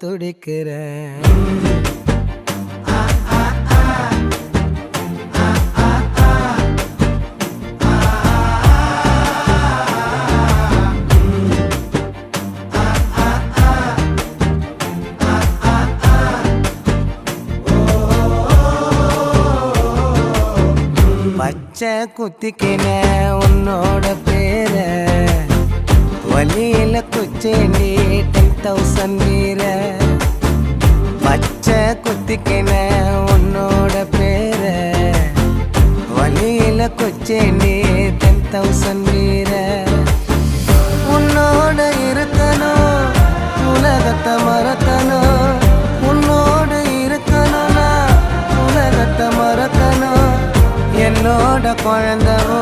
துடிக்கிறேன். பச்சை குத்திக்கின உன்னோட பேர வலியில குச்சேண்டி 10,000 வீர. பச்சை குத்திக்கின உன்னோட பேர வலியில குச்சேண்டி 10,000 வீர. உன்னோட இருக்கணும் உலகத்தை மறக்கணும், உன்னோட இருக்கணும்னா உலகத்தை மறக்கணும். என்னோட குழந்தை